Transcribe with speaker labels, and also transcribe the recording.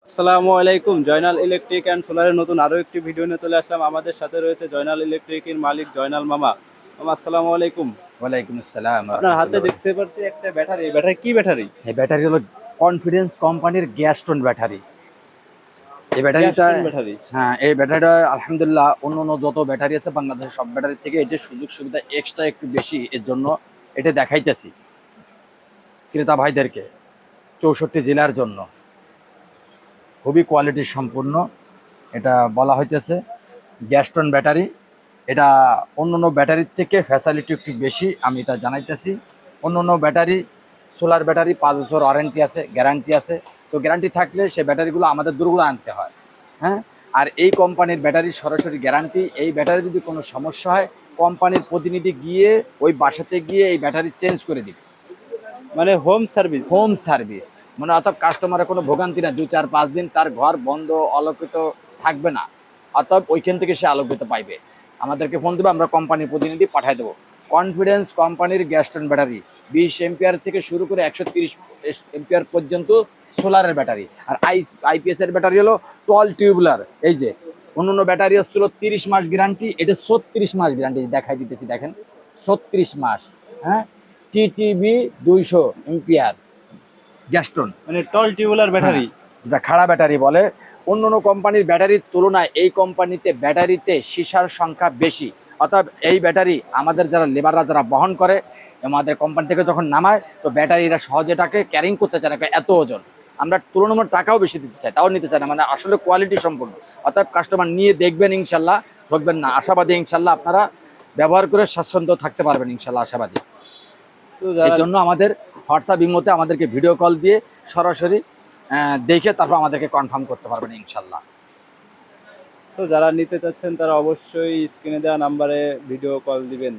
Speaker 1: আসসালামু আলাইকুম। Joynal electric and সোলারের নতুন আরও একটি ভিডিও নিয়ে চলে আসলাম। আমাদের সাথে রয়েছে জয়নাল ইলেকট্রিকের মালিক জয়নাল মামা। মামা আসসালামু আলাইকুম।
Speaker 2: ওয়ালাইকুম আসসালাম
Speaker 1: আপনার হাতে
Speaker 2: রহমতুল্লাহ।
Speaker 1: দেখতে পাচ্ছি একটা ব্যাটারি। এই ব্যাটারি কি ব্যাটারি?
Speaker 2: এই ব্যাটারি হলো কনফিডেন্স কোম্পানির গ্যাস্টন ব্যাটারি। এই ব্যাটারিটা,
Speaker 1: গ্যাস্টন ব্যাটারি।
Speaker 2: হ্যাঁ, এই ব্যাটারিটা আলহামদুলিল্লাহ অন্য অন্য যত ব্যাটারি আছে বাংলাদেশের সব ব্যাটারি থেকে এটা সুযোগ সুবিধা এক্সট্রা একটু বেশি। এর জন্য এটা দেখাইতেছি ক্রেতা ভাইদেরকে 64 জেলার জন্য খুবই কোয়ালিটি সম্পূর্ণ। এটা বলা হইতেছে গ্যাস্টন ব্যাটারি। এটা অন্য অন্য ব্যাটারির থেকে ফ্যাসিলিটি একটু বেশি, আমি এটা জানাইতেছি। অন্য অন্য ব্যাটারি, সোলার ব্যাটারি 5 বছর ওয়ারেন্টি আছে, গ্যারান্টি আছে। তো গ্যারান্টি থাকলে সে ব্যাটারিগুলো আমাদের দূরগুলো আনতে হয়, হ্যাঁ। আর এই কোম্পানির ব্যাটারি সরাসরি গ্যারান্টি। এই ব্যাটারি যদি কোনো সমস্যা হয়, কোম্পানির প্রতিনিধি গিয়ে ওই বাসাতে গিয়ে এই ব্যাটারি চেঞ্জ করে দিবে।
Speaker 1: মানে হোম সার্ভিস।
Speaker 2: হোম সার্ভিস মানে অর্থাৎ কাস্টমারের কোনো ভোগান্তি না, 2 4 5 দিন তার ঘর বন্ধ আলোকিত থাকবে না, অর্থাৎ ওইখান থেকে সে আলোকিত পাইবে। আমাদেরকে ফোন দেবে, আমরা কোম্পানির প্রতিনিধি পাঠিয়ে দেবো। কনফিডেন্স কোম্পানির গ্যাস্টন ব্যাটারি 20 এম্পিয়ার থেকে শুরু করে 130 এম্পিয়ার পর্যন্ত সোলারের ব্যাটারি। আর আইপিএস এর ব্যাটারি হলো 12 টিউবুলার। এই যে অন্য ব্যাটারি হচ্ছিল 30 মাস গ্যারান্টি, এটা 36 মাস গ্যারান্টি দেখাই দিতেছি, দেখেন 36 মাস। হ্যাঁ, টিটিবি 200 এম্পিয়ার গ্যাস্টন,
Speaker 1: মানে টল টিউবুলার
Speaker 2: হ্যাঁ,
Speaker 1: ব্যাটারি।
Speaker 2: যেটা খাড়া ব্যাটারি বলে। অন্য অন্য কোম্পানির ব্যাটারির তুলনায় এই কোম্পানিতে ব্যাটারিতে সীসার সংখ্যা বেশি। অর্থাৎ এই ব্যাটারি আমাদের যারা লেবাররা যারা বহন করে আমাদের কোম্পানি থেকে যখন নামায়, তো ব্যাটারিরা সহজে এটাকে ক্যারিং করতে চায় না, এত ওজন। আমরা তুলনামূলক টাকাও বেশি দিতে চাই, তাও নিতে চাই না, মানে আসলে কোয়ালিটি সম্পূর্ণ। অর্থাৎ কাস্টমার নিয়ে দেখবেন, ইনশাল্লাহ ঠকবেন না, আশাবাদী। ইনশাল্লাহ আপনারা ব্যবহার করে স্বাচ্ছন্দ্য থাকতে পারবেন, ইনশাল্লাহ আশাবাদী।
Speaker 1: তো
Speaker 2: এই
Speaker 1: যারা
Speaker 2: জন্য আমাদের হোয়াটসঅ্যাপ ইমোতে আমাদেরকে ভিডিও কল দিয়ে সরাসরি দেখে তারপর আমাদেরকে কনফার্ম করতে পারবেন, ইনশাল্লাহ।
Speaker 1: তো যারা নিতে চাচ্ছেন তারা অবশ্যই স্ক্রিনে দেওয়া নাম্বারে ভিডিও কল দিবেন।